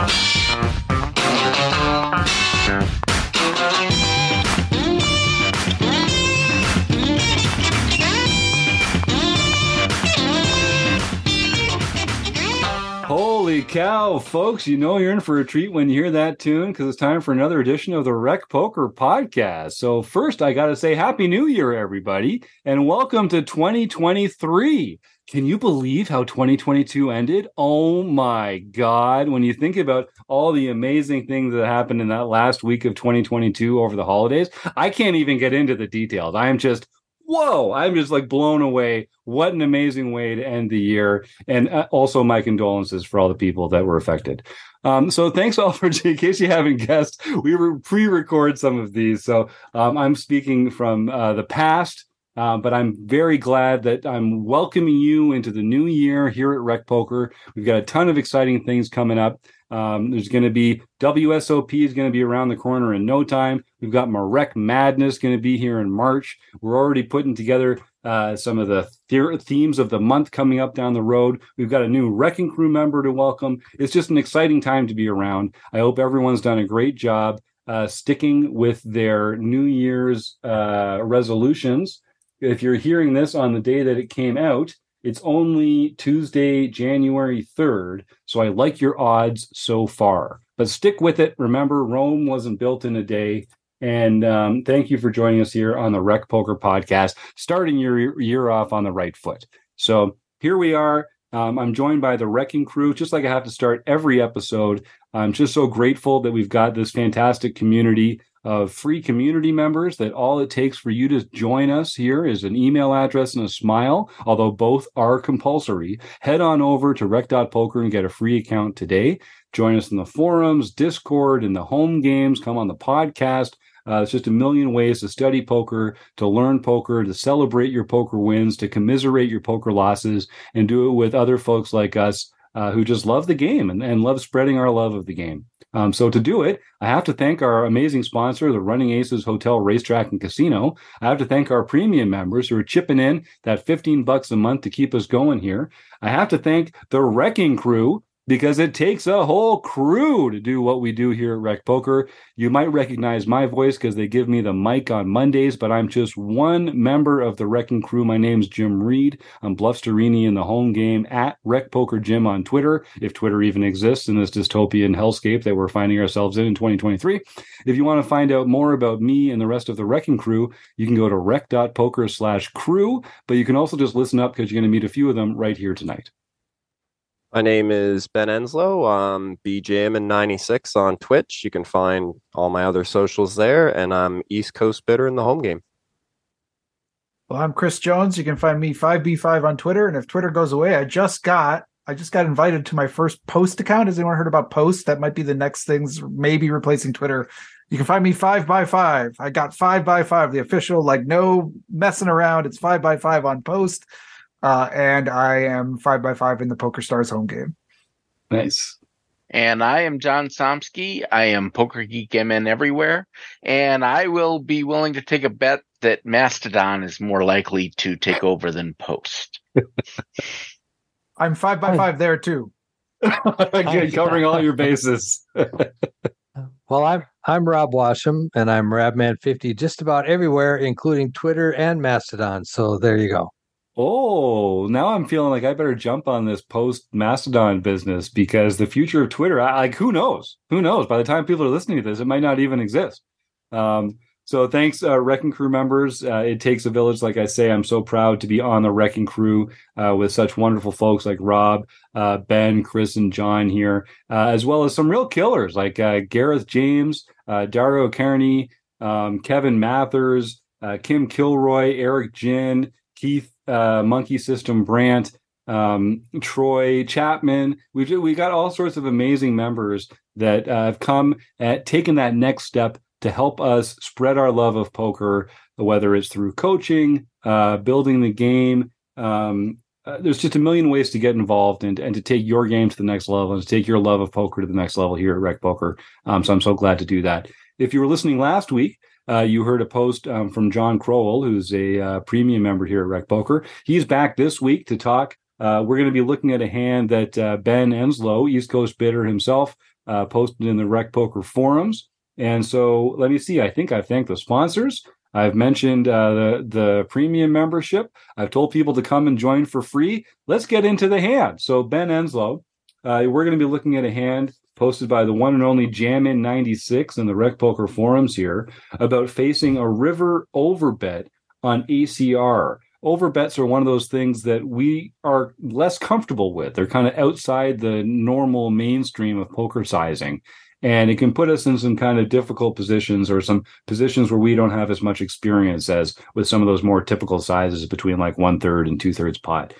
Holy cow, folks, you know you're in for a treat when you hear that tune because it's time for another edition of the Rec Poker Podcast. So first, I got to say Happy New Year, everybody, and welcome to 2023. Can you believe how 2022 ended? Oh my God. When you think about all the amazing things that happened in that last week of 2022 over the holidays, I can't even get into the details. I'm just like blown away. What an amazing way to end the year. And also my condolences for all the people that were affected. So thanks all in case you haven't guessed, we were pre-record some of these. So I'm speaking from the past. But I'm very glad that I'm welcoming you into the new year here at Rec Poker. We've got a ton of exciting things coming up. There's going to be WSOP is going to be around the corner in no time. We've got Marek Madness going to be here in March. We're already putting together some of the themes of the month coming up down the road. We've got a new Wrecking Crew member to welcome. It's just an exciting time to be around. I hope everyone's done a great job sticking with their New Year's resolutions. If you're hearing this on the day that it came out, it's only Tuesday, January 3rd. So I like your odds so far. But stick with it. Remember, Rome wasn't built in a day. And thank you for joining us here on the Rec Poker Podcast, starting your year off on the right foot. So here we are. I'm joined by the Wrecking Crew, just like I have to start every episode. I'm just so grateful that we've got this fantastic community of free community members, that all it takes for you to join us here is an email address and a smile, although both are compulsory. Head on over to rec.poker and get a free account today. Join us in the forums, Discord, and the home games. Come on the podcast. It's just a million ways to study poker, to learn poker, to celebrate your poker wins, to commiserate your poker losses, and do it with other folks like us who just love the game and love spreading our love of the game. So to do it, I have to thank our amazing sponsor, the Running Aces Hotel, Racetrack, and Casino. I have to thank our premium members who are chipping in that $15 a month to keep us going here. I have to thank the Wrecking Crew, because it takes a whole crew to do what we do here at Rec Poker. You might recognize my voice because they give me the mic on Mondays, but I'm just one member of the Wrecking Crew. My name's Jim Reed. I'm Bluffsterini in the home game at Rec Poker Jim on Twitter, if Twitter even exists in this dystopian hellscape that we're finding ourselves in 2023. If you want to find out more about me and the rest of the Wrecking Crew, you can go to rec.poker/crew, but you can also just listen up because you're going to meet a few of them right here tonight. My name is Ben Enslow. I'm BJM96 on Twitch. You can find all my other socials there, and I'm East Coast Bidder in the home game. Well, I'm Chris Jones. You can find me 5B5 on Twitter, and if Twitter goes away, I just got invited to my first Post account. Has anyone heard about Post? That might be the next things, maybe replacing Twitter. You can find me 5x5. I got 5x5, the official, like no messing around. It's 5x5 on Post. And I am 5x5 in the Poker Stars home game. Nice. And I am John Somsky. I am Poker Geek MN everywhere. And I will be willing to take a bet that Mastodon is more likely to take over than Post. I'm 5x5 there too. Again, covering all your bases. Well, I'm Rob Washam, and I'm Rabman50 just about everywhere, including Twitter and Mastodon. So there you go. Oh, now I'm feeling like I better jump on this Post Mastodon business, because the future of Twitter, who knows? Who knows? By the time people are listening to this, it might not even exist. So thanks, Wrecking Crew members. It takes a village, like I say. I'm so proud to be on the Wrecking Crew with such wonderful folks like Rob, Ben, Chris, and John here, as well as some real killers like Gareth James, Dario Kearney, Kevin Mathers, Kim Kilroy, Eric Ginn, Keith Monkey System Brandt, Troy Chapman. We got all sorts of amazing members that have come at taken that next step to help us spread our love of poker, whether it's through coaching, building the game. There's just a million ways to get involved and to take your game to the next level and to take your love of poker to the next level here at Rec Poker. So I'm so glad to do that. If you were listening last week, you heard a post from John Crowell, who's a premium member here at Rec Poker. He's back this week to talk we're going to be looking at a hand that Ben Enslow, East Coast bidder himself, posted in the Rec Poker forums. And so let me see. I think I've thanked the sponsors. I've mentioned the premium membership. I've told people to come and join for free. Let's get into the hand. So Ben Enslow, we're going to be looking at a hand posted by the one and only Jammin96 in the Rec Poker forums here about facing a river overbet on ACR. Overbets are one of those things that we are less comfortable with. They're kind of outside the normal mainstream of poker sizing. And it can put us in some kind of difficult positions or some positions where we don't have as much experience as with some of those more typical sizes between like 1/3 and 2/3 pot.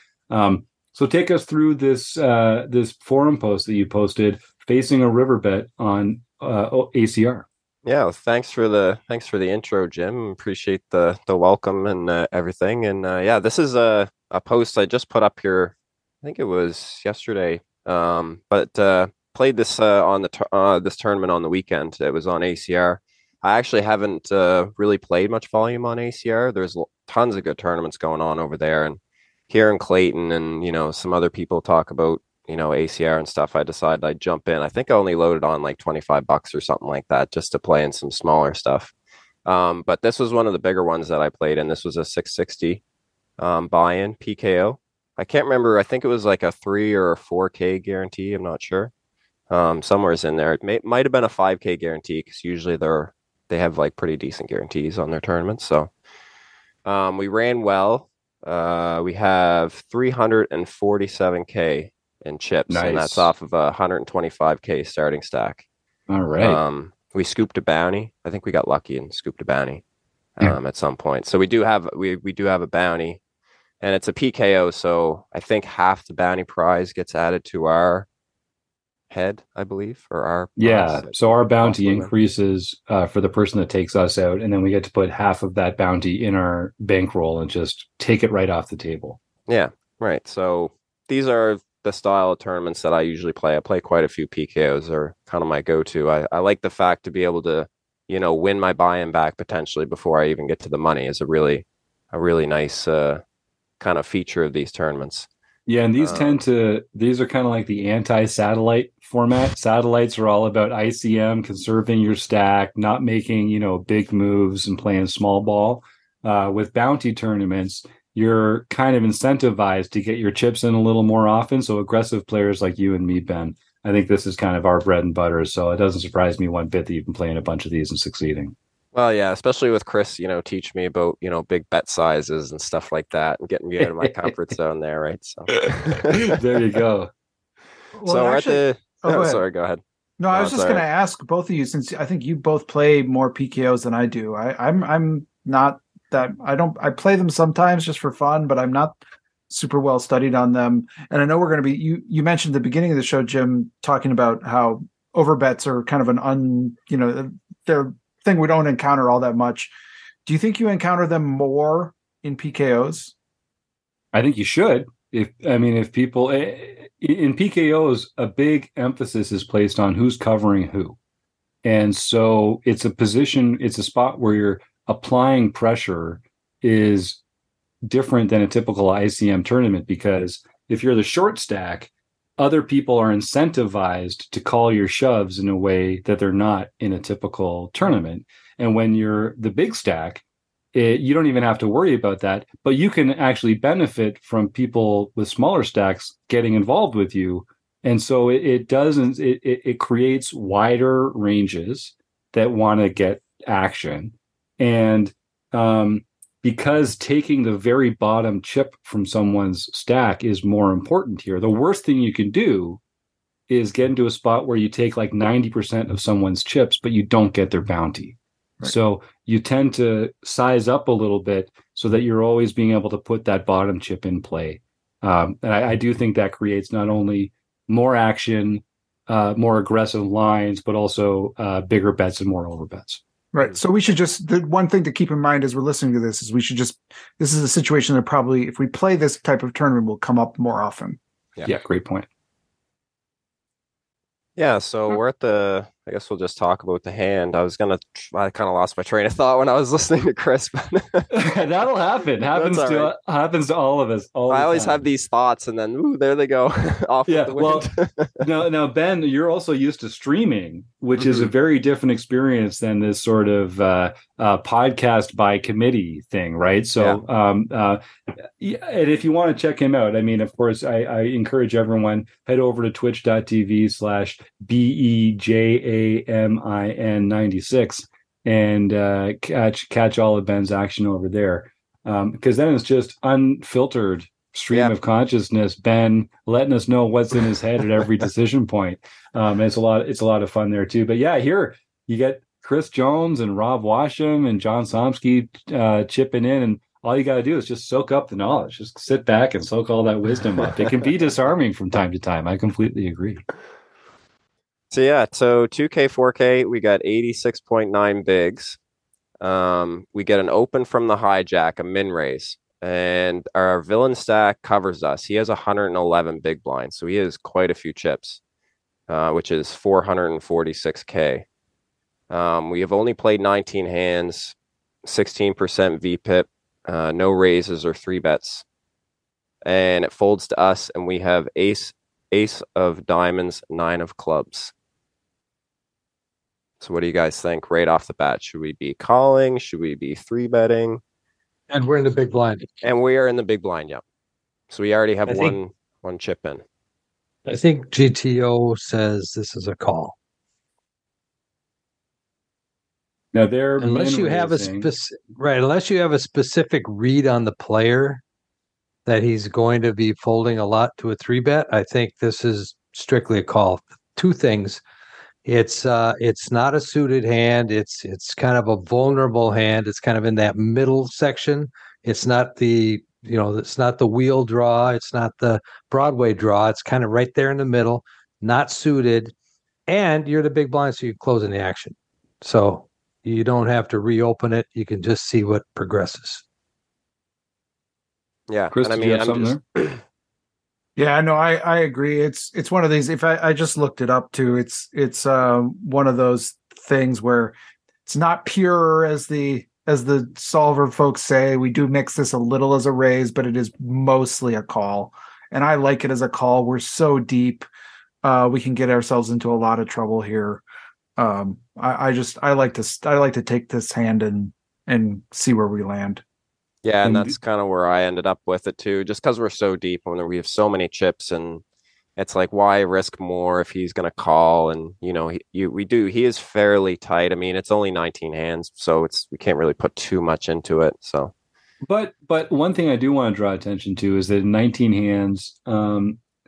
So take us through this forum post that you posted facing a river bet on ACR. Yeah, thanks for the intro, Jim. Appreciate the welcome and everything. And yeah, this is a post I just put up here. I think it was yesterday. But played this on this tournament on the weekend. It was on ACR. I actually haven't really played much volume on ACR. There's tons of good tournaments going on over there, and here in Clayton, and some other people talk about ACR and stuff. I decided I'd jump in. I think I only loaded on like $25 or something like that just to play in some smaller stuff. But this was one of the bigger ones that I played, and this was a 660 buy-in PKO. I can't remember. I think it was like a 3 or a 4K guarantee. I'm not sure. Somewhere's in there. It might have been a 5K guarantee because usually they have like pretty decent guarantees on their tournaments. So we ran well. We have 347K in chips, nice. And that's off of a 125K starting stack. All right. We scooped a bounty. I think we got lucky and scooped a bounty at some point. So we do have a bounty, and it's a PKO. So I think half the bounty prize gets added to our head, I believe, or our prize. So our bounty increases for the person that takes us out, and then we get to put half of that bounty in our bankroll and just take it right off the table. Yeah, right. So these are the style of tournaments that I usually play. I play quite a few PKOs, are kind of my go-to. I like the fact to be able to, win my buy-in back potentially before I even get to the money is a really nice kind of feature of these tournaments. Yeah, and these these are kind of like the anti-satellite format. Satellites are all about ICM, conserving your stack, not making, big moves and playing small ball. With bounty tournaments, you're kind of incentivized to get your chips in a little more often. So aggressive players like you and me, Ben, I think this is kind of our bread and butter. So it doesn't surprise me one bit that you've been playing a bunch of these and succeeding. Well, yeah, especially with Chris, teach me about, big bet sizes and stuff like that and getting me out of my comfort zone there, right? So there you go. Well, so actually, go ahead. No, I was just going to ask both of you, since I think you both play more PKOs than I do. I'm not that I play them sometimes just for fun, but I'm not super well studied on them. And I know we're going to be, you mentioned at the beginning of the show, Jim, talking about how overbets are kind of they're thing we don't encounter all that much. Do you think you encounter them more in PKOs? I think you should. If people in PKOs, a big emphasis is placed on who's covering who. And so it's a spot where you're applying pressure is different than a typical ICM tournament, because if you're the short stack, other people are incentivized to call your shoves in a way that they're not in a typical tournament. And when you're the big stack, you don't even have to worry about that, but you can actually benefit from people with smaller stacks getting involved with you. And so it creates wider ranges that want to get action. And because taking the very bottom chip from someone's stack is more important here, the worst thing you can do is get into a spot where you take like 90% of someone's chips, but you don't get their bounty. Right. So you tend to size up a little bit so that you're always being able to put that bottom chip in play. And I do think that creates not only more action, more aggressive lines, but also bigger bets and more overbets. Right. So we should the one thing to keep in mind as we're listening to this is this is a situation that probably, if we play this type of tournament, will come up more often. Yeah, great point. Yeah, so we're at the I guess we'll just talk about the hand. I kind of lost my train of thought when I was listening to Chris. But That'll happen. Happens to all of us. I always have these thoughts, and then ooh, there they go off with the wind. Now, Ben, you're also used to streaming, which is a very different experience than this sort of podcast by committee thing, right? So, and if you want to check him out, I mean, of course, I encourage everyone head over to twitch.tv/BEJAMIN96 and catch all of Ben's action over there, because then it's just unfiltered stream of consciousness, Ben letting us know what's in his head at every decision point. It's a lot of fun there too. But yeah, here you get Chris Jones and Rob Washam and John Somsky chipping in, and all you got to do is just soak up the knowledge. Just sit back and soak all that wisdom up. It can be disarming from time to time. I completely agree. So 2K, 4K, we got 86.9 bigs. We get an open from the hijack, a min raise. And our villain stack covers us. He has 111 big blinds, so he has quite a few chips, which is 446K. We have only played 19 hands, 16% VPIP, no raises or 3-bets. And it folds to us, and we have ace of diamonds, 9 of clubs. So what do you guys think right off the bat? Should we be calling? Should we be 3-betting? And we're in the big blind. And we are in the big blind, yep. So we already have one chip in. I think GTO says this is a call. Now they're unless you have unless you have a specific read on the player that he's going to be folding a lot to a 3-bet, I think this is strictly a call. Two things. It's not a suited hand. It's kind of a vulnerable hand. It's kind of in that middle section. It's not it's not the wheel draw. It's not the Broadway draw. It's kind of right there in the middle, not suited. And you're the big blind, so you close in the action. So you don't have to reopen it. You can just see what progresses. Yeah. Chris, and do you have something there? Yeah, no, I agree. It's one of these. If I just looked it up too, it's one of those things where it's not pure as the solver folks say. We do mix this a little as a raise, but it is mostly a call, and I like it as a call. We're so deep, we can get ourselves into a lot of trouble here. I like to take this hand and see where we land. Yeah, and that's kind of where I ended up with it too, just because we're so deep when we have so many chips, and it's like, why risk more if he's going to call? And he is fairly tight. I mean, it's only 19 hands, so we can't really put too much into it. So, but one thing I do want to draw attention to is that in 19 hands,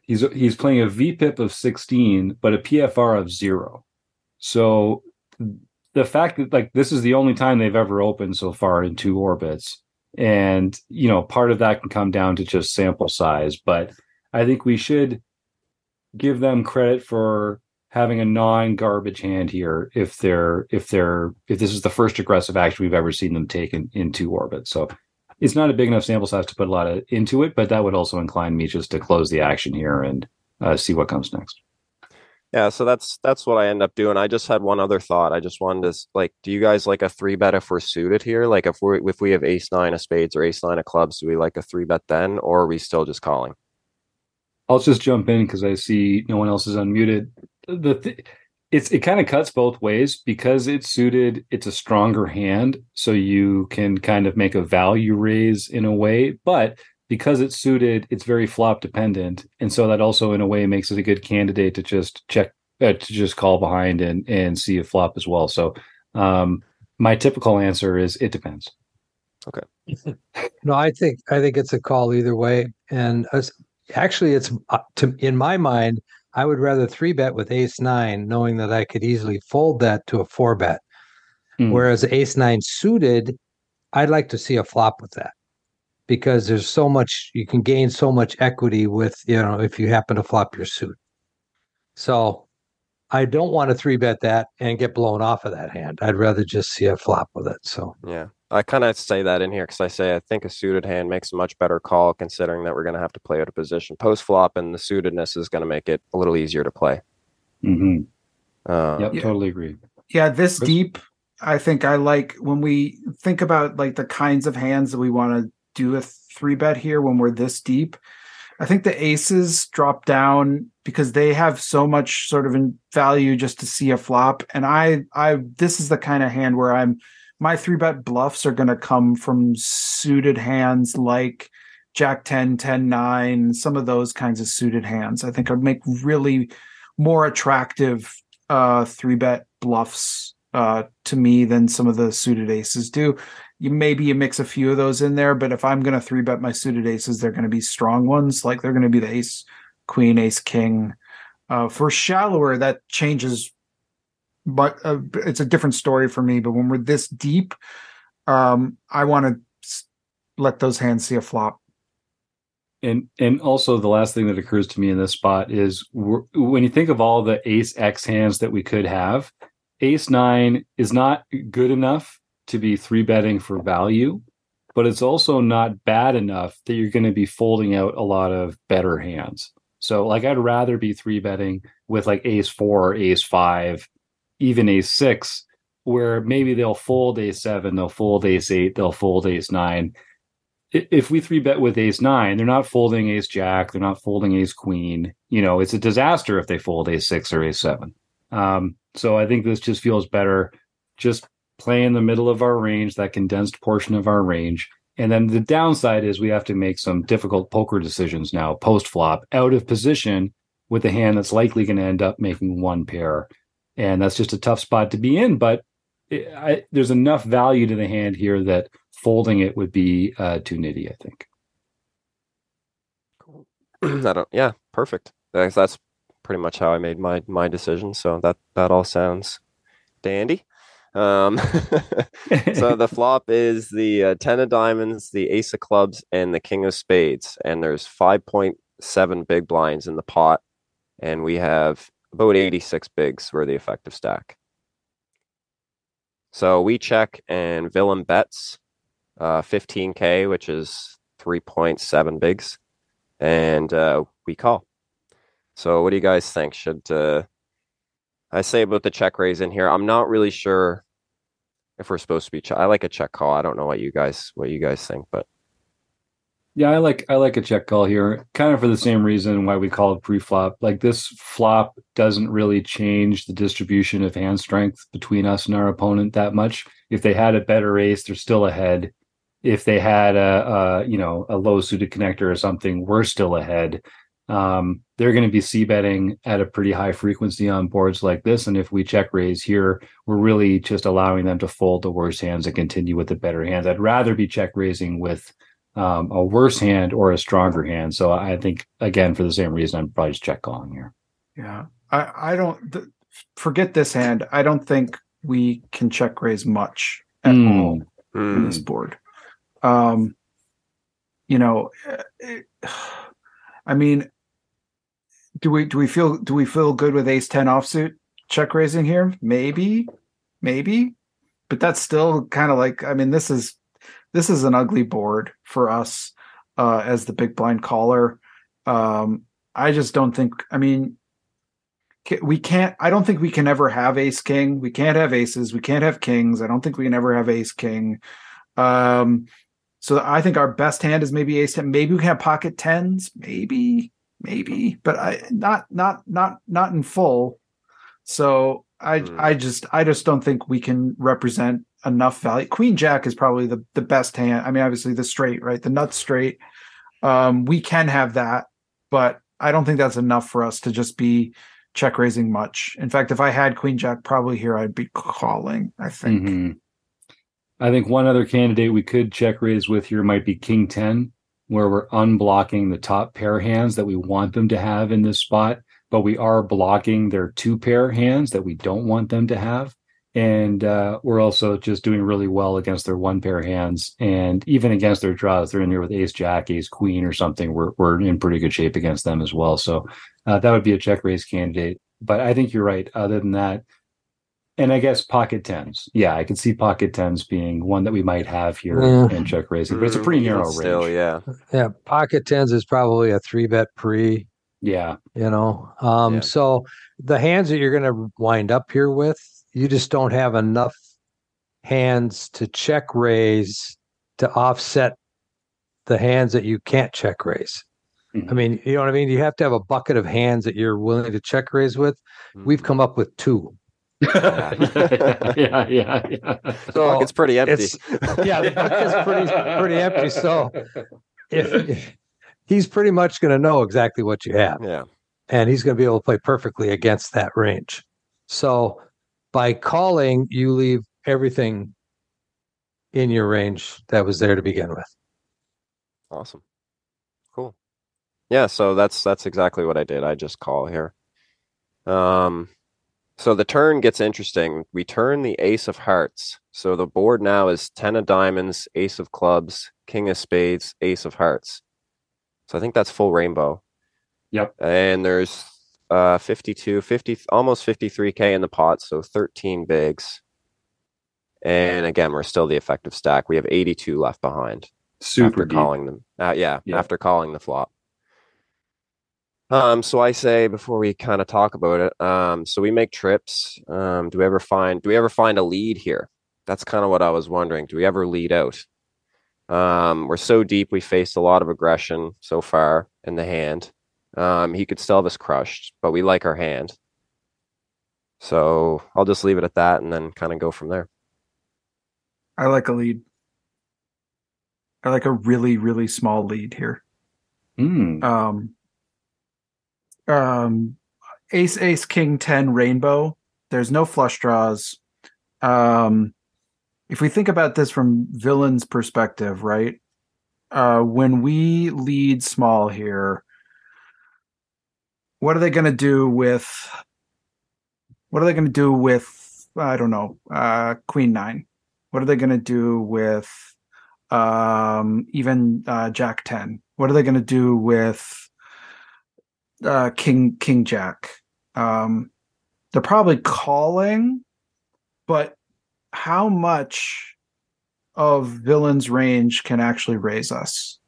he's playing a VPIP of 16, but a PFR of 0. So the fact that this is the only time they've ever opened so far in 2 orbits. And, part of that can come down to just sample size, but I think we should give them credit for having a non-garbage hand here if this is the first aggressive action we've ever seen them take in 2 orbits. So it's not a big enough sample size to put a lot into it, but that would also incline me just to close the action here and see what comes next. Yeah, so that's what I end up doing. I just had one other thought. I just wanted to do you guys like a 3-bet if we're suited here? Like if we have ace-9 of spades or ace-9 of clubs, do we like a 3-bet then, or are we still just calling? I'll just jump in because I see no one else is unmuted. It kind of cuts both ways because it's suited. It's a stronger hand, so you can kind of make a value raise in a way, but because it's suited, it's very flop dependent, and so that also in a way makes it a good candidate to just check, to just call behind and see a flop as well. So my typical answer is it depends. Okay. No, I think it's a call either way, and actually, it's in my mind, I would rather 3-bet with ace-9, knowing that I could easily fold that to a 4-bet. Whereas ace-9 suited, I'd like to see a flop with that. Because there's so much, you can gain so much equity with, if you happen to flop your suit. So I don't want to 3-bet that and get blown off of that hand. I'd rather just see a flop with it. So yeah, I kind of say that in here because I think a suited hand makes a much better call, considering that we're going to have to play out of position post flop, and the suitedness is going to make it a little easier to play. Mm-hmm. Yep, Yeah. totally agree. Yeah, this Chris? deep, I think I like when we think about like the kinds of hands that we want to do a 3-bet here when we're this deep. I think the aces drop down because they have so much sort of in value just to see a flop. And this is the kind of hand where my 3-bet bluffs are going to come from suited hands like Jack 10, 10, 9, some of those kinds of suited hands. I think would make really more attractive 3-bet bluffs to me than some of the suited aces do. You mix a few of those in there, but if I'm going to 3-bet my suited aces, they're going to be strong ones. Like they're going to be the ace, queen, ace, king. For shallower, that changes, but it's a different story for me. But when we're this deep, I want to let those hands see a flop. And also the last thing that occurs to me in this spot is when you think of all the ace X hands that we could have, ace 9 is not good enough to be 3-betting for value, but it's also not bad enough that you're going to be folding out a lot of better hands. So like I'd rather be 3-betting with like ace 4 or ace 5, even ace 6, where maybe they'll fold ace 7, they'll fold ace 8, they'll fold ace 9. If we 3-bet with ace 9, they're not folding ace jack, they're not folding ace queen. It's a disaster if they fold ace 6 or ace 7. So I think this just feels better. Just play in the middle of our range, that condensed portion of our range. And then the downside is we have to make some difficult poker decisions now, post-flop, out of position with a hand that's likely going to end up making one pair. And that's just a tough spot to be in, but there's enough value to the hand here that folding it would be too nitty, I think. Cool. Yeah, perfect. That's pretty much how I made my decision. So that all sounds dandy. So the flop is the 10 of diamonds, the ace of clubs, and the king of spades. And there's 5.7 big blinds in the pot. And we have about 86 bigs for the effective stack. So we check and Villain bets 15K, which is 3.7 bigs. And we call. So what do you guys think? Should I say about the check raise in here? I'm not really sure if we're supposed to be I like a check call. I don't know what you guys think, but yeah, I like a check call here, kind of for the same reason why we call it pre-flop. Like this flop doesn't really change the distribution of hand strength between us and our opponent that much. If they had a better ace, they're still ahead. If they had a low suited connector or something, we're still ahead. They're going to be c-betting at a pretty high frequency on boards like this. And if we check raise here, we're really just allowing them to fold the worse hands and continue with the better hands. I'd rather be check raising with a worse hand or a stronger hand. So I think, again, for the same reason, I'm probably just check calling here. Yeah. I don't forget this hand. I don't think we can check raise much at all in this board. I mean, do we feel good with ace 10 offsuit check raising here? Maybe, but that's still kind of like, I mean, this is an ugly board for us as the big blind caller. I just don't think, I mean, I don't think we can ever have ace king. We can't have aces. We can't have kings. I don't think we can ever have ace king. So I think our best hand is maybe ace 10. Maybe we can have pocket tens. Maybe, but not in full. So I just don't think we can represent enough value. Queen jack is probably the best hand. I mean, obviously the straight, right? The nut straight. We can have that, but I don't think that's enough for us to just be check raising much. In fact, if I had queen jack probably here, I'd be calling, I think. Mm-hmm. I think one other candidate we could check raise with here might be king 10, where we're unblocking the top pair hands that we want them to have in this spot, but we are blocking their 2 pair hands that we don't want them to have. And we're also just doing really well against their 1 pair hands, and even against their draws. They're in here with ace jack, ace queen or something. We're in pretty good shape against them as well. So that would be a check raise candidate. But I think you're right. Other than that, and I guess pocket tens. Yeah, I could see pocket tens being one that we might have here in check raising, but it's a pretty narrow range. Still, yeah. Yeah, pocket tens is probably a 3-bet pre. Yeah. Yeah. So the hands that you're going to wind up here with, you just don't have enough hands to check raise to offset the hands that you can't check raise. Mhm. I mean, you know what I mean? You have to have a bucket of hands that you're willing to check raise with. We've come up with 2. Yeah. Yeah. The bucket's pretty empty. The bucket's pretty empty. So if he's pretty much going to know exactly what you have. Yeah. And he's going to be able to play perfectly against that range. So by calling, you leave everything in your range that was there to begin with. Awesome. Cool. Yeah, so that's exactly what I did. I just call here. So the turn gets interesting. We turn the ace of hearts. So the board now is 10 of diamonds, ace of clubs, king of spades, ace of hearts. So I think that's full rainbow. Yep. And there's 50, almost 53K in the pot, so 13 bigs. And again, we're still the effective stack. We have 82 left behind. Super after deep. calling them. After calling the flop. So I say before we kind of talk about it, so we make trips. Do we ever find a lead here? That's kind of what I was wondering. Do we ever lead out? We're so deep, we faced a lot of aggression so far in the hand. He could still have us crushed, but we like our hand. So I'll just leave it at that and then kind of go from there. I like a lead. I like a really, really small lead here. Ace, ace, king, 10, rainbow. There's no flush draws. If we think about this from villain's perspective, right? When we lead small here, what are they going to do with? I don't know, queen 9? What are they going to do with even jack 10? What are they going to do with king jack? They're probably calling, but how much of villain's range can actually raise us?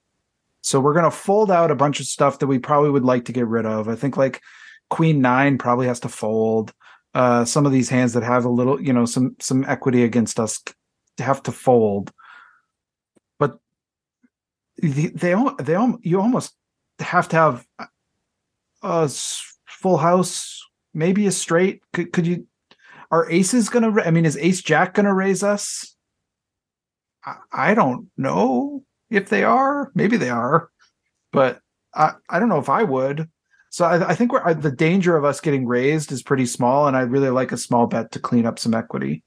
So we're going to fold out a bunch of stuff that we probably would like to get rid of. I think like queen 9 probably has to fold. Some of these hands that have a little, some equity against us have to fold. But you almost have to have a full house, maybe a straight. Could you? Are aces going to? I mean, is ace jack going to raise us? I don't know if they are. Maybe they are, but I don't know if I would. So I think the danger of us getting raised is pretty small, and I really like a small bet to clean up some equity.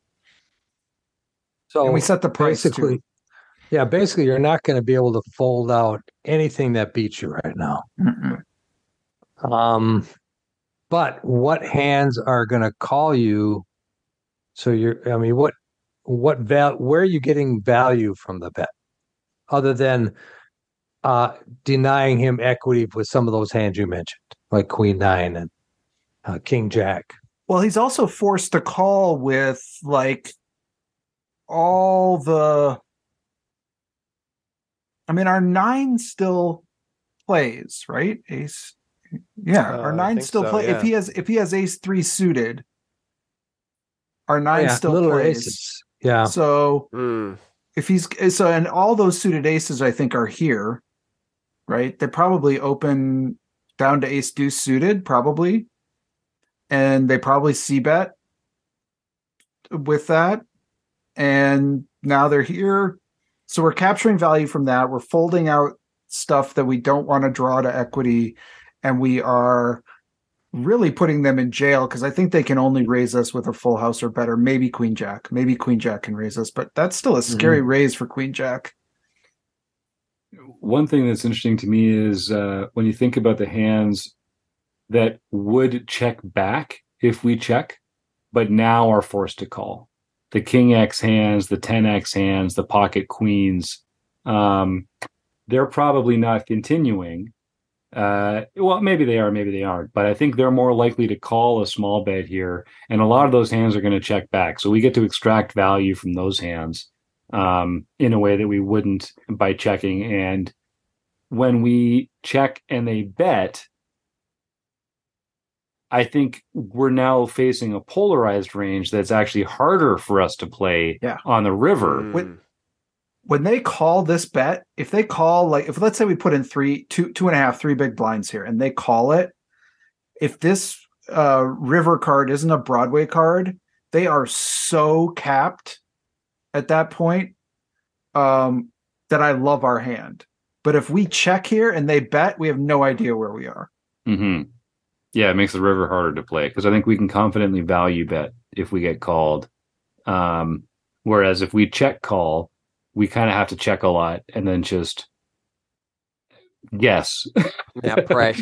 So and we set the price basically, too. Yeah, basically, you're not going to be able to fold out anything that beats you right now. Mm-mm. But what hands are going to call you? So where are you getting value from the bet, other than denying him equity with some of those hands you mentioned, like Queen 9 and King Jack? Well, he's also forced to call with like all the. I mean, our 9 still plays, right? Ace. Yeah, our 9 still so, play. yeah. If he has ace 3 suited, our 9 still little plays. aces. Yeah. So and all those suited aces, I think, are here, right? They probably open down to ace deuce suited, probably, and they probably c-bet with that, and now they're here. So we're capturing value from that. We're folding out stuff that we don't want to draw to equity, and we are really putting them in jail because I think they can only raise us with a full house or better. Maybe queen jack. Maybe queen jack can raise us, but that's still a scary raise for queen jack. One thing that's interesting to me is when you think about the hands that would check back if we check, but now are forced to call. The king X hands, the 10X hands, the pocket queens, they're probably not continuing. Well, maybe they are, maybe they aren't, but I think they're more likely to call a small bet here, and a lot of those hands are going to check back. So we get to extract value from those hands in a way that we wouldn't by checking. And when we check and they bet, I think we're now facing a polarized range that's actually harder for us to play on the river. When they call this bet, if they call, like, if let's say we put in two and a half, three big blinds here, and they call it, if this river card isn't a Broadway card, they are so capped at that point that I love our hand. But if we check here and they bet, we have no idea where we are. Mm-hmm. Yeah, it makes the river harder to play because I think we can confidently value bet if we get called. Whereas if we check call, we kind of have to check a lot and then just guess. Yeah, pray.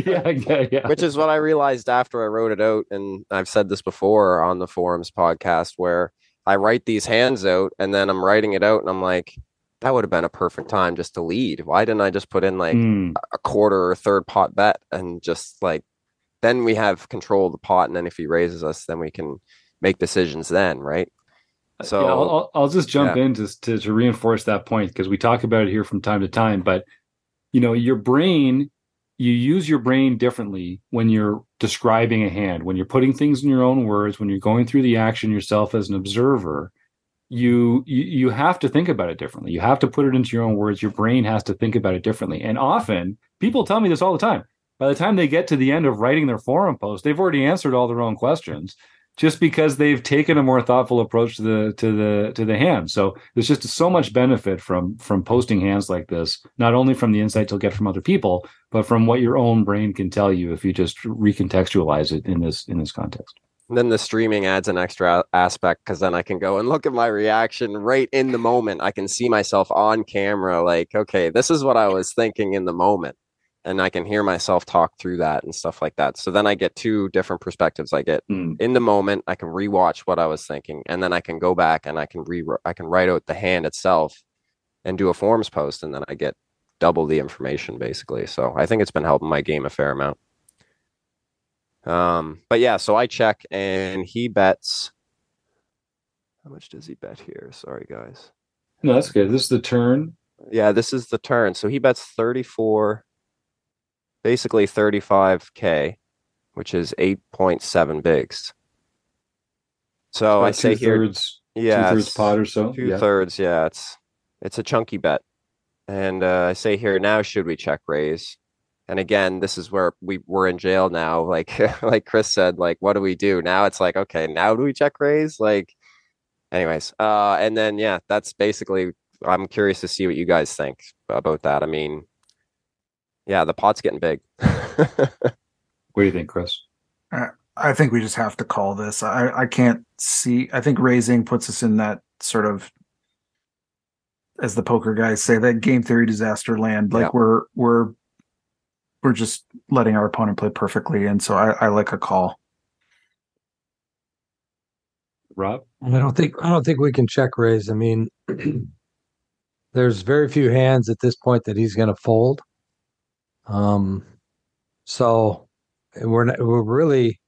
yeah. Which is what I realized after I wrote it out. And I've said this before on the Forums podcast where I write these hands out and then I'm writing it out and I'm like, that would have been a perfect time just to lead. Why didn't I just put in like a quarter or third pot bet and just like, then we have control of the pot. And then if he raises us, then we can make decisions then, right? So yeah, I'll just jump in to reinforce that point because we talk about it here from time to time. But, you know, your brain, you use your brain differently when you're describing a hand, when you're putting things in your own words, when you're going through the action yourself as an observer. You have to think about it differently. You have to put it into your own words. Your brain has to think about it differently. And often people tell me this all the time. By the time they get to the end of writing their forum post, they've already answered all their own questions just because they've taken a more thoughtful approach to the hand. So there's just so much benefit from posting hands like this, not only from the insights you'll get from other people, but from what your own brain can tell you if you just recontextualize it in this context. And then the streaming adds an extra aspect because then I can go and look at my reaction right in the moment. I can see myself on camera like, okay, this is what I was thinking in the moment. And I can hear myself talk through that and stuff like that. So then I get two different perspectives. I get in the moment, I can rewatch what I was thinking. And then I can go back and I can write out the hand itself and do a forms post. And then I get double the information basically. So I think it's been helping my game a fair amount. But yeah, so I check and he bets. How much does he bet here? Sorry, guys. No, that's good. This is the turn. Yeah, this is the turn. So he bets 34, basically 35K, which is 8.7 bigs. So I say here, two-thirds pot or so. Two-thirds, yeah. It's a chunky bet. And I say here, now should we check raise? And again, this is where we're in jail now. Like Chris said, like, what do we do? Now it's like, okay, now do we check raise? Like, anyways. And then, yeah, that's basically, I'm curious to see what you guys think about that. I mean, yeah, the pot's getting big. What do you think, Chris? I think we just have to call this. I can't see. I think raising puts us in that sort of, as the poker guys say, that game theory disaster land. Like we're just letting our opponent play perfectly, and so I like a call. Rob? I don't think we can check raise. I mean, there's very few hands at this point that he's going to fold. So we're really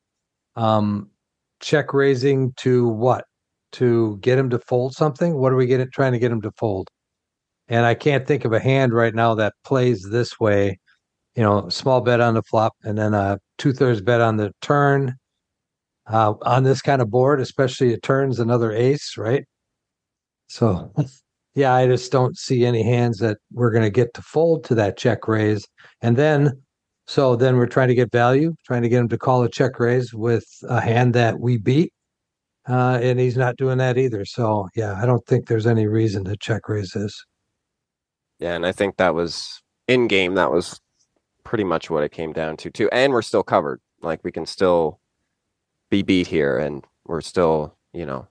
check raising to what? To get him to fold something? What are we trying to get him to fold? And I can't think of a hand right now that plays this way. You know, small bet on the flop and then a 2/3 bet on the turn. On this kind of board, especially it turns another ace, right? So, yeah, I just don't see any hands that we're going to get to fold to that check raise. And then we're trying to get value, trying to get him to call a check raise with a hand that we beat. And he's not doing that either. So, yeah, I don't think there's any reason to check raise this. Yeah, and I think that was in game. That was pretty much what it came down to too. And we're still covered. Like we can still be beat here and we're still, you know,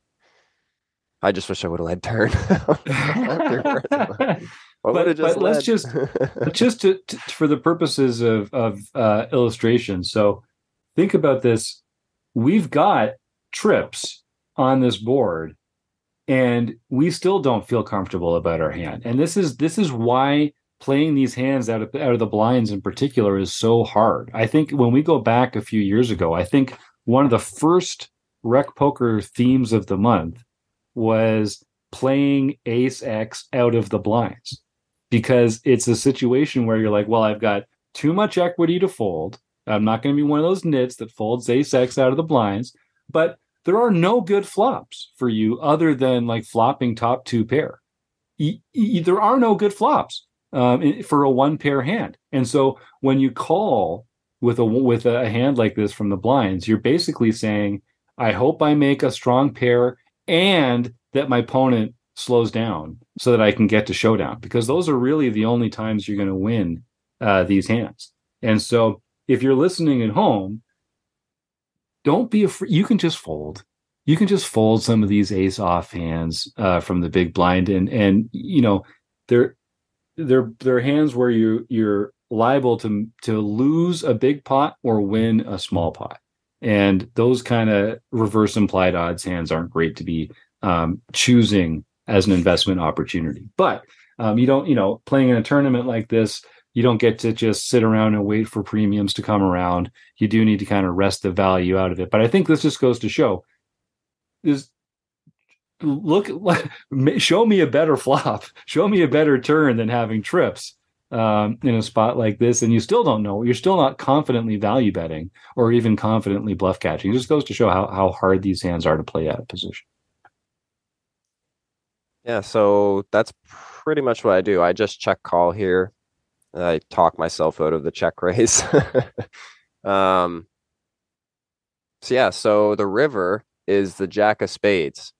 I just wish I would have led turn. But let's just for the purposes of illustration. So think about this. We've got trips on this board and we still don't feel comfortable about our hand. And this is why playing these hands out of the blinds in particular is so hard. I think when we go back a few years ago, I think one of the first rec poker themes of the month was playing ace X out of the blinds, because it's a situation where you're like, well, I've got too much equity to fold I'm not going to be one of those nits that folds ace X out of the blinds, but there are no good flops for you other than like flopping top 2 pair. There are no good flops for a 1 pair hand. And so when you call with a hand like this from the blinds, you're basically saying, I hope I make a strong pair and that my opponent slows down so that I can get to showdown, because those are really the only times you're going to win these hands. And so if you're listening at home, don't be afraid. You can just fold. You can just fold some of these ace off hands from the big blind, and you know they're hands where you're liable to lose a big pot or win a small pot, and those kind of reverse implied odds hands aren't great to be choosing as an investment opportunity. But you don't, playing in a tournament like this, you don't get to just sit around and wait for premiums to come around. You do need to kind of wrest the value out of it. But I think this just goes to show is show me a better flop, show me a better turn than having trips in a spot like this, and you still don't know. You're still not confidently value betting or even confidently bluff catching. It just goes to show how hard these hands are to play out of position. Yeah, so that's pretty much what I do. I just check call here. I talk myself out of the check raise. So the river is the jack of spades.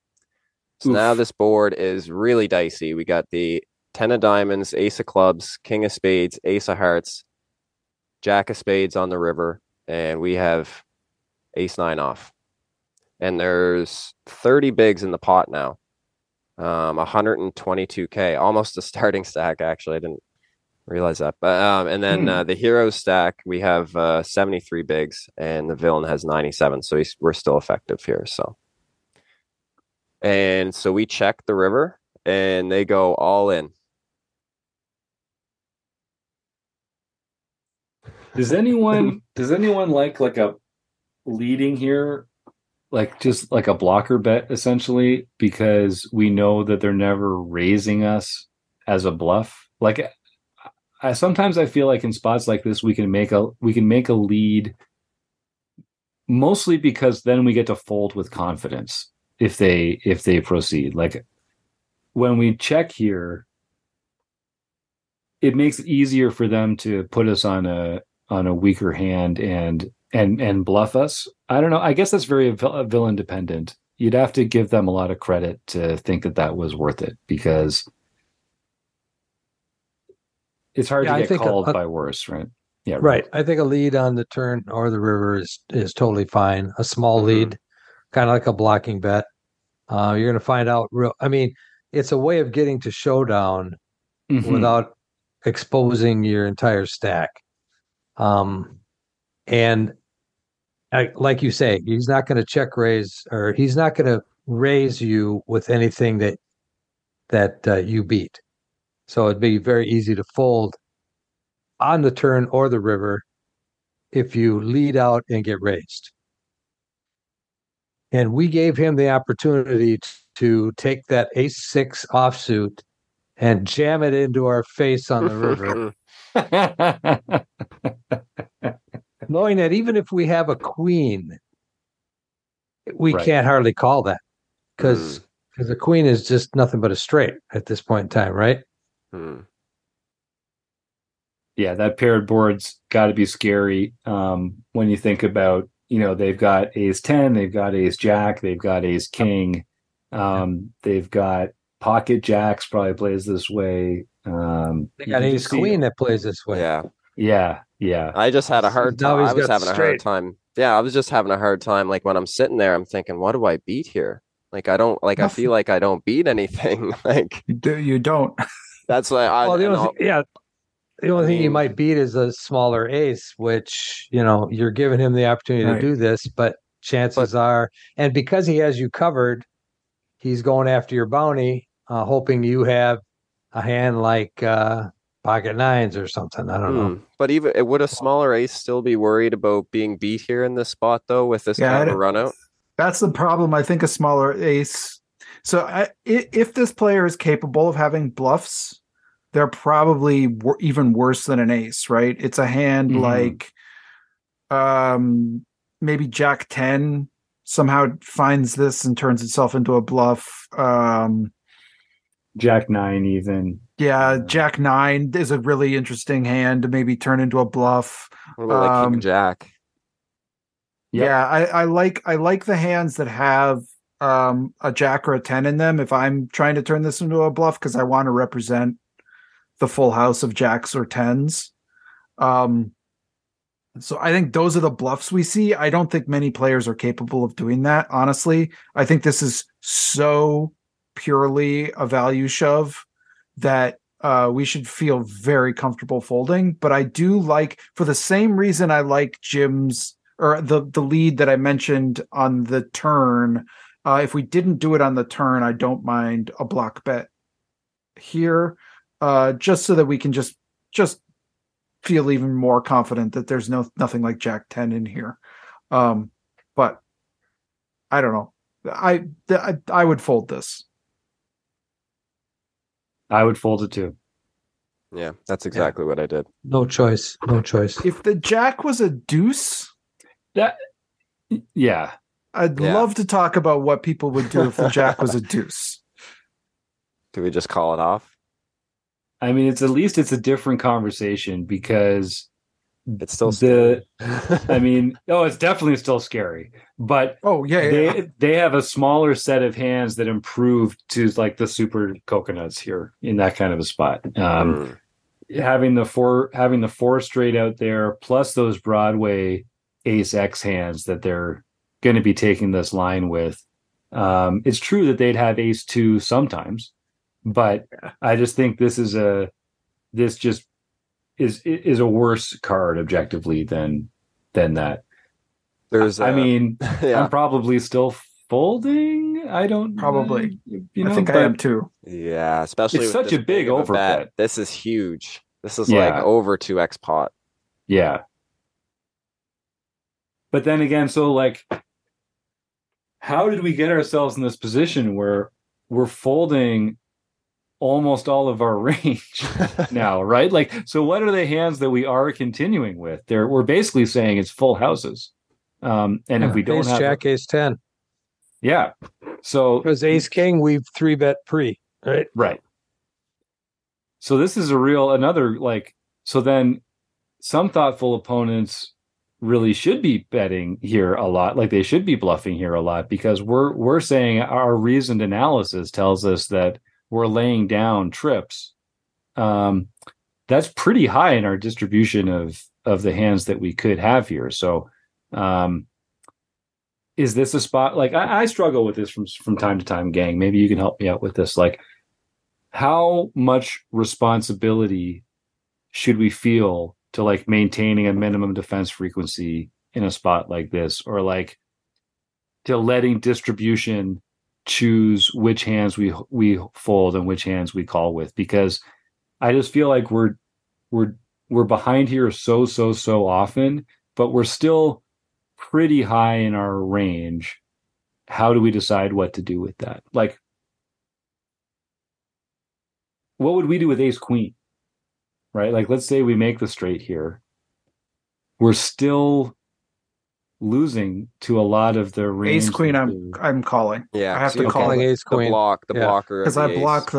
So now this board is really dicey. We got the 10 of diamonds, ace of clubs, king of spades, ace of hearts, jack of spades on the river, and we have ace 9 off. And there's 30 bigs in the pot now. 122K, almost a starting stack, actually. I didn't realize that. But and then the hero stack, we have 73 bigs, and the villain has 97. So we're still effective here. And so we check the river, and they go all in. Does anyone like a leading here, like just like a blocker bet essentially, because we know that they're never raising us as a bluff? Like sometimes I feel like in spots like this we can make a lead, mostly because then we get to fold with confidence if they proceed. Like when we check here, it makes it easier for them to put us on a weaker hand and bluff us. I don't know. I guess that's very villain dependent. You'd have to give them a lot of credit to think that was worth it, because it's hard to get called by worse, right? Yeah, right. I think a lead on the turn or the river is totally fine. A small lead, kind of like a blocking bet. You're going to find out it's a way of getting to showdown without exposing your entire stack. And like you say, he's not going to check raise, or he's not going to raise you with anything that you beat. So it'd be very easy to fold on the turn or the river if you lead out and get raised. And we gave him the opportunity to take that ace-6 offsuit and jam it into our face on the river. Knowing that even if we have a queen, we can't hardly call that, because the queen is just nothing but a straight at this point in time, right? Yeah, that paired board's got to be scary when you think about, they've got ace 10, they've got ace jack, they've got ace king, they've got pocket jacks probably plays this way. They got ace queen that plays this way. Yeah. I just had a hard time. I was having a hard time. Yeah, I was just having a hard time. Like when I'm sitting there, I'm thinking, what do I beat here? Like I don't like. Nothing. I feel like I don't beat anything. Like you don't. That's like the only thing you might beat is a smaller ace, which you're giving him the opportunity to do this, but chances are, and because he has you covered, he's going after your bounty, hoping you have a hand like pocket nines or something. I don't know. But even would a smaller ace still be worried about being beat here in this spot though, with this kind of a run out? That's the problem. I think a smaller ace. So if this player is capable of having bluffs, they're probably even worse than an ace, right? It's a hand like Maybe Jack 10 somehow finds this and turns itself into a bluff. Jack 9 even. Yeah, Jack 9 is a really interesting hand to maybe turn into a bluff. What about like King Jack? Yep. Yeah, I like the hands that have a Jack or a 10 in them if I'm trying to turn this into a bluff because I want to represent the full house of Jacks or 10s. So I think those are the bluffs we see. I don't think many players are capable of doing that, honestly. I think this is so purely a value shove that we should feel very comfortable folding. But I do like, for the same reason I like Jim's, or the lead that I mentioned on the turn, if we didn't do it on the turn, I don't mind a block bet here, just so that we can just feel even more confident that there's nothing like Jack 10 in here. But I don't know. I would fold this. I would fold it too. Yeah, that's exactly what I did. No choice. If the Jack was a deuce, yeah, I'd love to talk about what people would do if the Jack was a deuce. Do we just call it off? I mean, it's a different conversation because it's still scary. I mean, it's definitely still scary. But they have a smaller set of hands that improve to like the super coconuts here in that kind of a spot. Having the four straight out there, plus those Broadway Ace X hands that they're going to be taking this line with. It's true that they'd have Ace 2 sometimes. But I just think this is a worse card objectively than that. I'm probably still folding. I don't probably. I think I am too. Yeah, especially it's such a big overbet. This is huge. This is like over 2x pot. Yeah. But then again, so like, how did we get ourselves in this position where we're folding almost all of our range now, right? Like, so what are the hands that we are continuing with? We're basically saying it's full houses. If we don't Ace Jack, Ace 10. Yeah. So because Ace King, we've 3-bet pre, right? Right. So this is another like, so then some thoughtful opponents really should be betting here a lot. Like they should be bluffing here a lot because we're saying our reasoned analysis tells us that we're laying down trips. That's pretty high in our distribution of the hands that we could have here. So is this a spot? Like I struggle with this from time to time, gang. Maybe you can help me out with this. Like how much responsibility should we feel to like maintaining a minimum defense frequency in a spot like this, or like to letting distribution choose which hands we fold and which hands we call with? Because I just feel like we're behind here so often, but we're still pretty high in our range. How do we decide what to do with that? Like, what would we do with Ace Queen? Right? Like, let's say we make the straight here. We're still losing to a lot of the range. Ace Queen, I'm calling. Yeah, I have to call it. Ace Queen. The blocker, because I block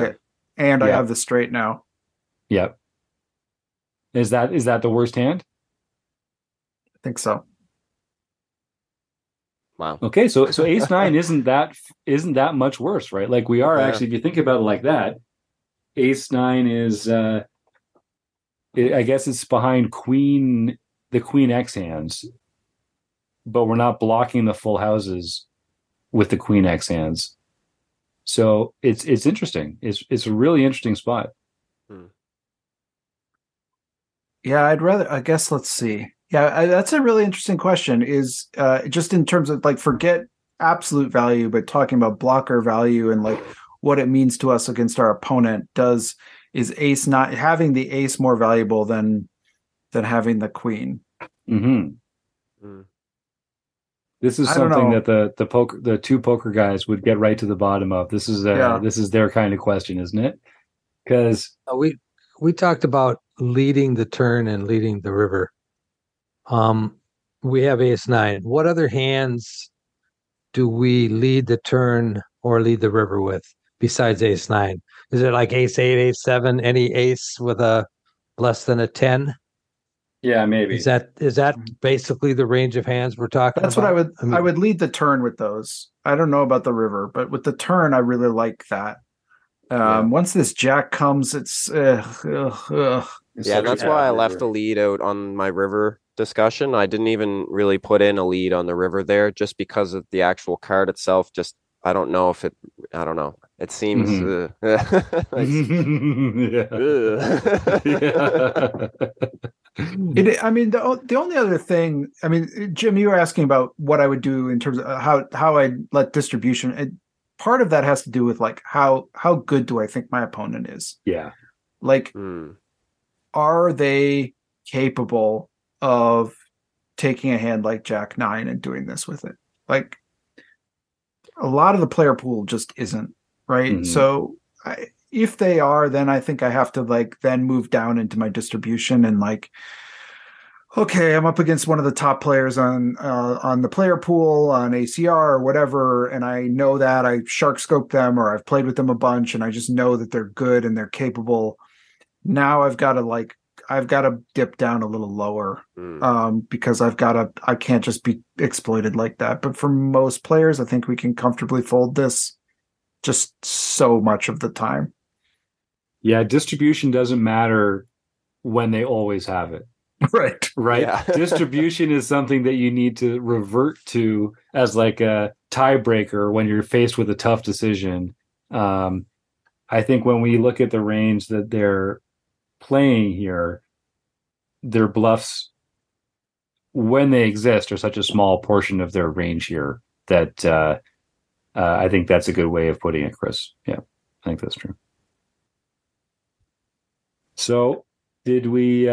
it, and I have the straight now. Yep. Is that the worst hand? I think so. Wow. Okay, so Ace 9 isn't that much worse, right? Like we are actually, if you think about it like that, Ace 9 is I guess it's behind the Queen X hands, but we're not blocking the full houses with the Queen X hands. So it's interesting. It's a really interesting spot. Yeah, I guess let's see. Yeah, that's a really interesting question. Is just in terms of like, forget absolute value, but talking about blocker value and like what it means to us against our opponent. Is Ace not having the Ace more valuable than having the Queen? Mm-hmm. This is something that the two poker guys would get right to the bottom of. This is their kind of question, isn't it? Because we talked about leading the turn and leading the river We have ace nine. What other hands do we lead the turn or lead the river with besides ace nine? Is it like ace eight, ace seven, any ace with a less than a 10? Yeah, maybe. Is that basically the range of hands we're talking That's about? what I would lead the turn with those. I don't know about the river, but with the turn, I really like that. Once this jack comes, it's Yeah, and that's why I left the lead out on my river discussion. I didn't even really put in a lead on the river there just because of the actual card itself. Just, I don't know. It seems I mean, the only other thing, I mean, Jim, you were asking about what I would do in terms of how I let distribution. Part of that has to do with like how good do I think my opponent is? Yeah. Like, are they capable of taking a hand like Jack 9 and doing this with it? Like, a lot of the player pool just isn't, right? Mm-hmm. So if they are, then I think I have to like then move down into my distribution and like, okay, I'm up against one of the top players on the player pool on ACR or whatever, and I know that I shark scope them or I've played with them a bunch, and I just know that they're good and they're capable. Now I've got to dip down a little lower because I can't just be exploited like that. But for most players, I think we can comfortably fold this just so much of the time. Yeah, distribution doesn't matter when they always have it. Right. Yeah. Distribution is something that you need to revert to as like a tiebreaker when you're faced with a tough decision. I think when we look at the range that they're playing here, their bluffs, when they exist, are such a small portion of their range here that I think that's a good way of putting it, Chris. Yeah, I think that's true. So did we...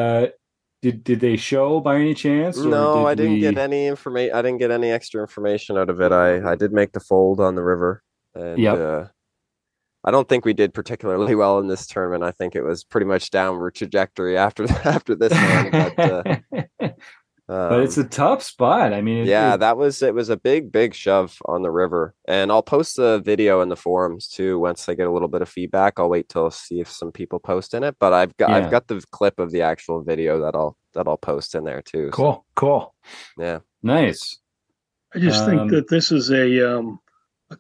Did they show by any chance? No, I didn't get any information. I didn't get any extra information out of it. I did make the fold on the river, and I don't think we did particularly well in this tournament. I think it was pretty much downward trajectory after this hand. But it's a tough spot. I mean, it was a big shove on the river, and I'll post the video in the forums too. Once I get a little bit of feedback, I'll wait till see if some people post in it. But I've got the clip of the actual video that I'll post in there too. Cool. Yeah, nice. I just think that this is a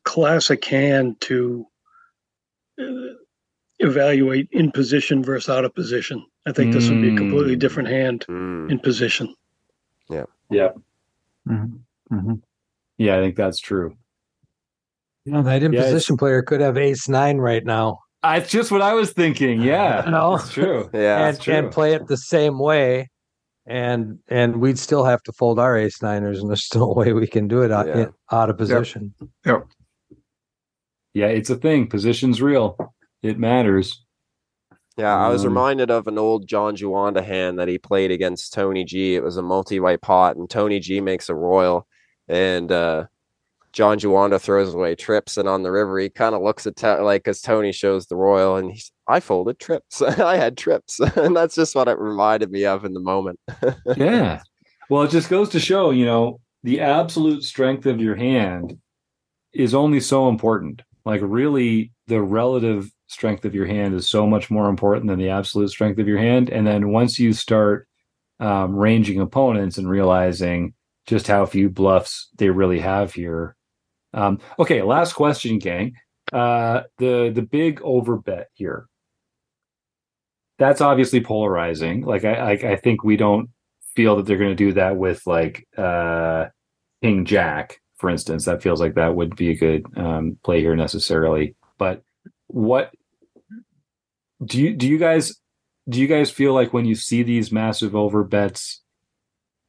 classic hand to evaluate in position versus out of position. I think this would be a completely different hand in position. Yeah. Mm-hmm. Mm-hmm. Yeah, I think that's true. That in-position player could have ace 9 right now. It's just what I was thinking. Yeah, that's true. Yeah, and play it the same way, and we'd still have to fold our ace 9ers, and there's still a way we can do it out of position. Yep. Yeah, it's a thing. Position's real. It matters. Yeah, I was reminded of an old John Juanda hand that he played against Tony G. It was a multi-white pot, and Tony G makes a royal, and John Juanda throws away trips, and on the river, he kind of looks at as Tony shows the royal, and I folded trips. I had trips, and that's just what it reminded me of in the moment. Yeah. Well, it just goes to show, the absolute strength of your hand is only so important. Like, really, the relative strength of your hand is so much more important than the absolute strength of your hand. And then once you start ranging opponents and realizing just how few bluffs they really have here. Okay, last question, gang. The big overbet here. That's obviously polarizing. Like, I think we don't feel that they're going to do that with like King Jack, for instance. That feels like that would be a good play here necessarily. But what do you guys feel like when you see these massive overbets?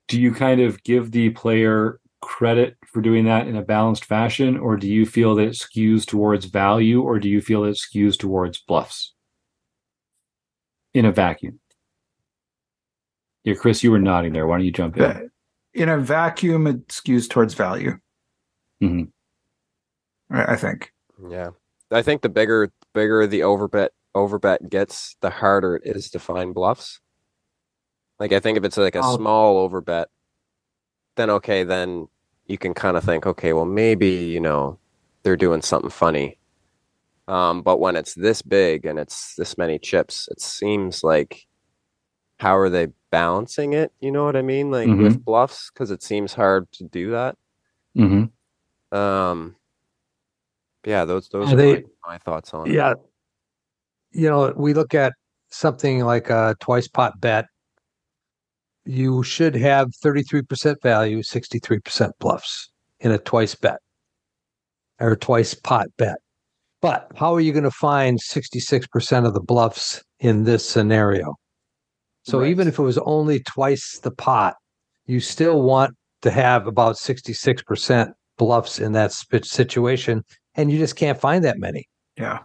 Do you kind of give the player credit for doing that in a balanced fashion, or do you feel that it skews towards value, or do you feel it skews towards bluffs in a vacuum? Yeah, Chris, you were nodding there. Why don't you jump in? In a vacuum, it skews towards value. Mm-hmm. I think. Yeah, I think the bigger the overbet gets, the harder it is to find bluffs. Like, I think if it's like a small overbet, then okay, then you can kind of think, okay, well, maybe, they're doing something funny. But when it's this big and it's this many chips, it seems like, how are they balancing it? You know what I mean? Like with bluffs, because it seems hard to do that. Yeah, those are my thoughts on it. Yeah. We look at something like a twice pot bet. You should have 33% value, 63% bluffs in a twice bet or a twice pot bet. But how are you going to find 66% of the bluffs in this scenario? So even if it was only twice the pot, you still want to have about 66% bluffs in that situation, and you just can't find that many. Yeah.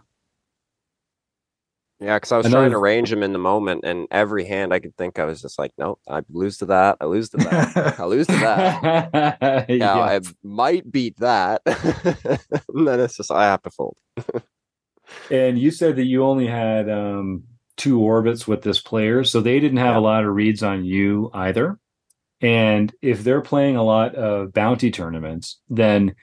Yeah, because I was trying to arrange them in the moment, and every hand I could think I was just like, nope, I lose to that, I lose to that, I lose to that. I might beat that. And then it's just, I have to fold. And you said that you only had 2 orbits with this player, so they didn't have a lot of reads on you either. And if they're playing a lot of bounty tournaments, then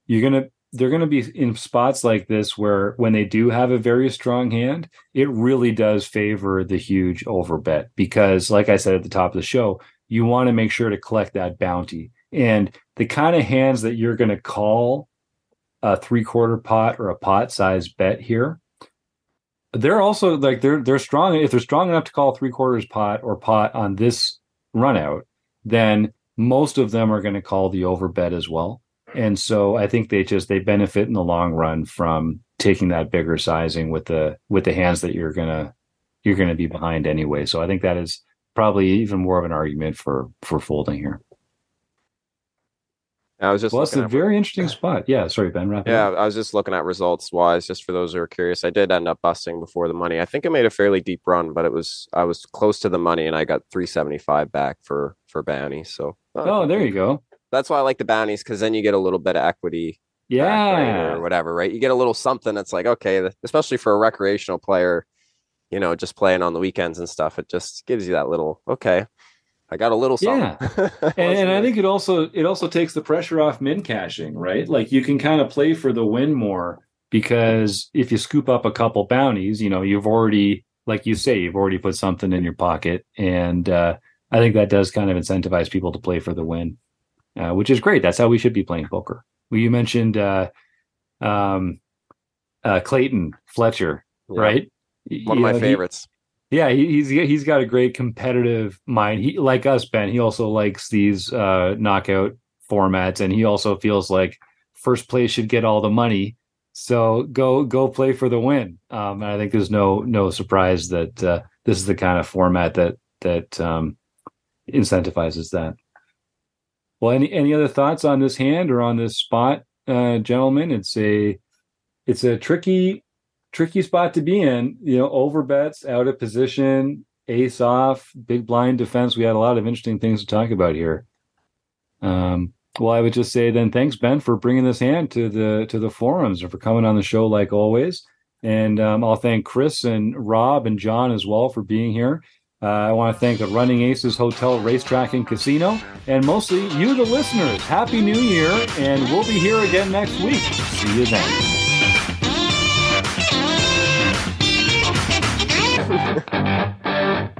they're going to be in spots like this where when they do have a very strong hand, it really does favor the huge overbet because, like I said at the top of the show, you want to make sure to collect that bounty. And the kind of hands that you're going to call a 3/4 pot or a pot size bet here, they're also like they're strong. If they're strong enough to call 3/4 pot or pot on this run out, then most of them are going to call the overbet as well. And so I think they benefit in the long run from taking that bigger sizing with the hands that you're gonna be behind anyway. So I think that is probably even more of an argument for folding here. It's a very interesting spot. Yeah, sorry, Ben. I was just looking at results wise, just for those who are curious. I did end up busting before the money. I think I made a fairly deep run, but I was close to the money, and I got 375 back for bounty. So there you go. That's why I like the bounties, because then you get a little bit of equity, or whatever, right? You get a little something that's like, okay, especially for a recreational player, just playing on the weekends and stuff. It just gives you that little, okay, I got a little something. Yeah. and I think it also takes the pressure off min cashing, right? Like you can kind of play for the win more because if you scoop up a couple bounties, you've already, like you say, you've already put something in your pocket. And I think that does kind of incentivize people to play for the win. Which is great. That's how we should be playing poker. Well, you mentioned Clayton Fletcher, right? One of my favorites. He's got a great competitive mind. He, like us, Ben, he also likes these knockout formats, and he also feels like first place should get all the money. So go play for the win. And I think there's no surprise that this is the kind of format that incentivizes that. Well, any other thoughts on this hand or on this spot, gentlemen? It's a tricky spot to be in. Overbets, out of position, ace off, big blind defense. We had a lot of interesting things to talk about here. Well, I would just say then thanks, Ben, for bringing this hand to the forums and for coming on the show like always. And I'll thank Chris and Rob and John as well for being here. I want to thank the Running Aces Hotel, Racetrack, and Casino, and mostly you, the listeners. Happy New Year, and we'll be here again next week. See you then.